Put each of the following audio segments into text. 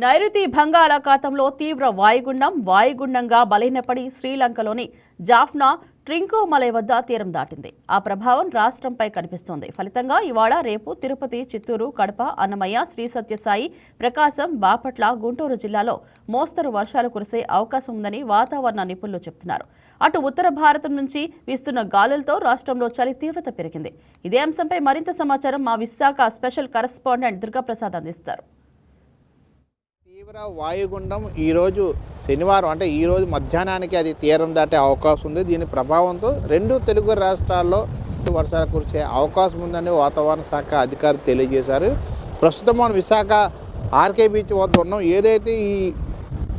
నైరుతి బంగాళాఖాతంలో తీవ్ర వాయుగుండంగా బలహీనపడి శ్రీలంకలోని జాఫ్నా ట్రింకోమలై వద్ద తీరం దాటింది. ఆ ప్రభావం రాష్ట్రంపై కనిపిస్తోంది. ఫలితంగా ఇవాళ రేపు తిరుపతి, చిత్తూరు, కడప, అన్నమయ్య, శ్రీ సత్యసాయి, ప్రకాశం, బాపట్ల, గుంటూరు జిల్లాలో మోస్తరు వర్షాలు కురిసే అవకాశం ఉందని వాతావరణ నిపుణులు చెబుతున్నారు. అటు ఉత్తర భారతం నుంచి వీస్తున్న గాలులతో రాష్ట్రంలో చలి తీవ్రత పెరిగింది. ఇదే అంశంపై మరింత సమాచారం మా విశాఖ స్పెషల్ కరెస్పాండెంట్ దుర్గాప్రసాద్ అందిస్తారు. తీవ్ర వాయుగుండం ఈరోజు శనివారం అంటే ఈరోజు మధ్యాహ్నానికి అది తీరం దాటే అవకాశం ఉంది. దీని ప్రభావంతో రెండు తెలుగు రాష్ట్రాల్లో వర్షాలు కురిసే అవకాశం ఉందని వాతావరణ శాఖ అధికారులు తెలియజేశారు. ప్రస్తుతం మనం విశాఖ ఆర్కే బీచ్ వద్ద ఉన్నాం. ఏదైతే ఈ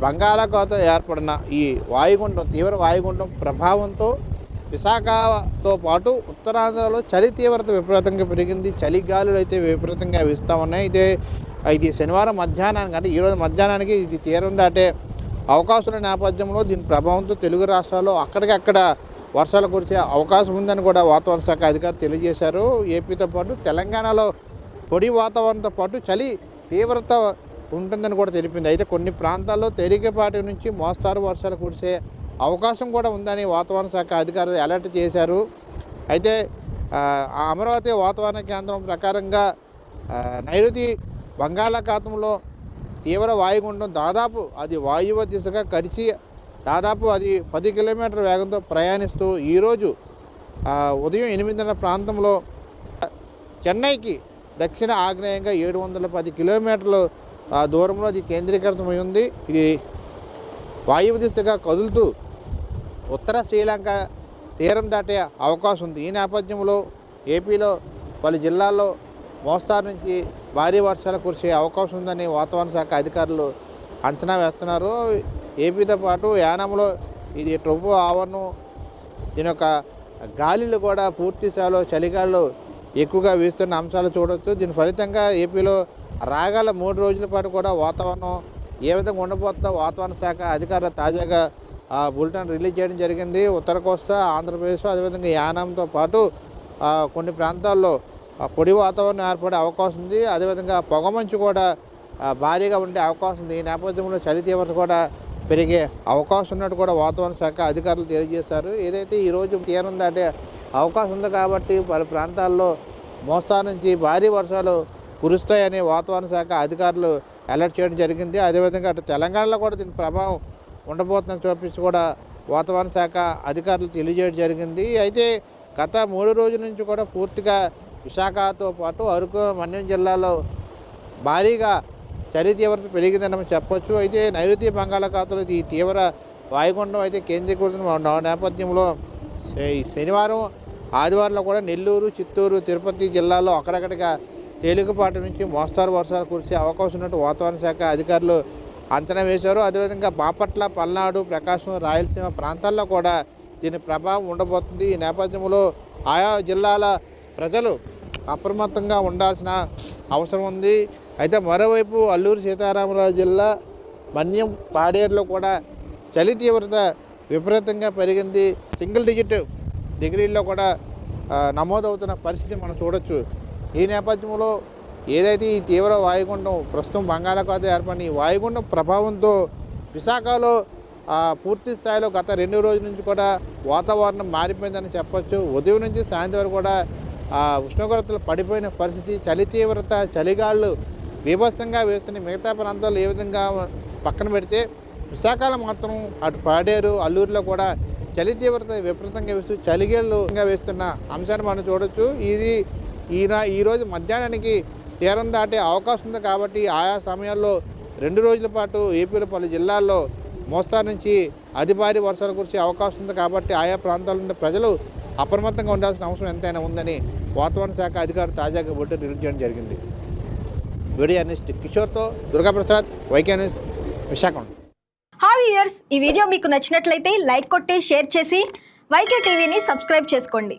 బంగాళాఖాతం ఏర్పడిన ఈ వాయుగుండం తీవ్ర వాయుగుండం ప్రభావంతో విశాఖతో పాటు ఉత్తరాంధ్రలో చలి తీవ్రత విపరీతంగా పెరిగింది. చలిగాలులు అయితే విపరీతంగా వీస్తూ ఉన్నాయి. ఇది శనివారం మధ్యాహ్నానికి అంటే ఈరోజు మధ్యాహ్నానికి ఇది తీరం దాటే అవకాశాల నేపథ్యంలో దీని ప్రభావంతో తెలుగు రాష్ట్రాల్లో అక్కడికక్కడ వర్షాలు కురిసే అవకాశం ఉందని కూడా వాతావరణ శాఖ అధికారులు తెలియజేశారు. ఏపీతో పాటు తెలంగాణలో పొడి వాతావరణంతో పాటు చలి తీవ్రత ఉంటుందని కూడా తెలిపింది. అయితే కొన్ని ప్రాంతాల్లో తేలికపాటి నుంచి మోస్తారు వర్షాలు కురిసే అవకాశం కూడా ఉందని వాతావరణ శాఖ అధికారులు అలర్ట్ చేశారు. అయితే అమరావతి వాతావరణ కేంద్రం ప్రకారంగా నైరుతి బంగాళాఖాతంలో తీవ్ర వాయుగుండం దాదాపు అది వాయువ్య దిశగా కరిచి దాదాపు అది 10 కిలోమీటర్ల వేగంతో ప్రయాణిస్తూ ఈరోజు ఉదయం 8:30 ప్రాంతంలో చెన్నైకి దక్షిణ ఆగ్నేయంగా 710 కిలోమీటర్ల దూరంలో అది కేంద్రీకృతమై ఉంది. ఇది వాయువ్య దిశగా కదులుతూ ఉత్తర శ్రీలంక తీరం దాటే అవకాశం ఉంది. ఈ నేపథ్యంలో ఏపీలో పలు జిల్లాల్లో మోస్తారు నుంచి భారీ వర్షాలు కురిసే అవకాశం ఉందని వాతావరణ శాఖ అధికారులు అంచనా వేస్తున్నారు. ఏపీతో పాటు యానంలో ఇది ట్రోపో ఆవరణం దీని యొక్క గాలిలు కూడా పూర్తి స్థాయిలో చలిగాలు ఎక్కువగా వీస్తున్న అంశాలు చూడవచ్చు. దీని ఫలితంగా ఏపీలో రాగల 3 రోజుల పాటు కూడా వాతావరణం ఏ విధంగా ఉండబోతుందో వాతావరణ శాఖ అధికారులు తాజాగా బులెటిన్ రిలీజ్ చేయడం జరిగింది. ఉత్తర కోస్తా, ఆంధ్రప్రదేశ్ అదేవిధంగా యానంతో పాటు కొన్ని ప్రాంతాల్లో పొడి వాతావరణం ఏర్పడే అవకాశం ఉంది. అదేవిధంగా పొగమంచు కూడా భారీగా ఉండే అవకాశం ఉంది. ఈ నేపథ్యంలో చలి తీవ్రత కూడా పెరిగే అవకాశం ఉన్నట్టు కూడా వాతావరణ శాఖ అధికారులు తెలియజేశారు. ఏదైతే ఈరోజు తీరం దాటే అవకాశం ఉంది కాబట్టి పలు ప్రాంతాల్లో మోస్తారు నుంచి భారీ వర్షాలు కురుస్తాయని వాతావరణ శాఖ అధికారులు అలర్ట్ చేయడం జరిగింది. అదేవిధంగా అటు తెలంగాణలో కూడా దీని ప్రభావం ఉండబోతుందని చూపించి కూడా వాతావరణ శాఖ అధికారులు తెలియజేయడం జరిగింది. అయితే గత 3 రోజుల నుంచి కూడా పూర్తిగా విశాఖతో పాటు అరకు, మన్యం జిల్లాలో భారీగా చలి తీవ్రత పెరిగిందని చెప్పొచ్చు. అయితే నైరుతి బంగాళాఖాతంలో ఈ తీవ్ర వాయుగుండం అయితే కేంద్రీకృతం నేపథ్యంలో శనివారం, ఆదివారంలో కూడా నెల్లూరు, చిత్తూరు, తిరుపతి జిల్లాలో అక్కడక్కడిగా తేలికపాటి నుంచి మోస్తారు వర్షాలు కురిసే అవకాశం ఉన్నట్టు వాతావరణ శాఖ అధికారులు అంచనా వేశారు. అదేవిధంగా బాపట్ల, పల్నాడు, ప్రకాశం, రాయలసీమ ప్రాంతాల్లో కూడా దీని ప్రభావం ఉండబోతుంది. ఈ నేపథ్యంలో ఆయా జిల్లాల ప్రజలు అప్రమత్తంగా ఉండాల్సిన అవసరం ఉంది. అయితే మరోవైపు అల్లూరు సీతారామరాజు జిల్లా మన్యం, పాడేరులో కూడా చలి తీవ్రత విపరీతంగా పెరిగింది. సింగిల్ డిజిట్ డిగ్రీల్లో కూడా నమోదవుతున్న పరిస్థితి మనం చూడొచ్చు. ఈ నేపథ్యంలో ఏదైతే ఈ తీవ్ర వాయుగుండం ప్రస్తుతం బంగాళాఖాతం ఏర్పడిన ఈ వాయుగుండం ప్రభావంతో విశాఖలో పూర్తి స్థాయిలో గత 2 రోజుల నుంచి కూడా వాతావరణం మారిపోయిందని చెప్పొచ్చు. ఉదయం నుంచి సాయంత్రం వరకు కూడా ఉష్ణోగ్రతలు పడిపోయిన పరిస్థితి, చలి తీవ్రత, చలిగాళ్ళు బీభత్సంగా వేస్తున్న మిగతా ప్రాంతాల్లో ఏ విధంగా పక్కన పెడితే విశాఖలో మాత్రం అటు పాడేరు, అల్లూరులో కూడా చలి తీవ్రత విపరీతంగా వేస్తూ చలిగాళ్ళుగా వేస్తున్న అంశాన్ని మనం చూడొచ్చు. ఇది ఈరోజు మధ్యాహ్నానికి తీరం దాటే అవకాశం ఉంది కాబట్టి ఆయా సమయాల్లో 2 రోజుల పాటు ఏపీలో పలు జిల్లాల్లో మోస్తారు నుంచి అతి భారీ వర్షాలు కురిసే అవకాశం ఉంది కాబట్టి ఆయా ప్రాంతాల నుండి ప్రజలు అప్రమత్తంగా ఉండాల్సిన అవసరం ఎంతైనా ఉందని వాతావరణ శాఖ అధికారులు తాజాగా బులెటిన్ రిలీజ్ చేయడం జరిగింది. వీడియో జర్నలిస్ట్ కిషోర్తో Durgaprasad, YK news, Visakhapatnam. Hi viewers, ఈ వీడియో మీకు నచ్చినట్లయితే లైక్ కొట్టి షేర్ చేసి వైకే టీవీని సబ్స్క్రైబ్ చేసుకోండి.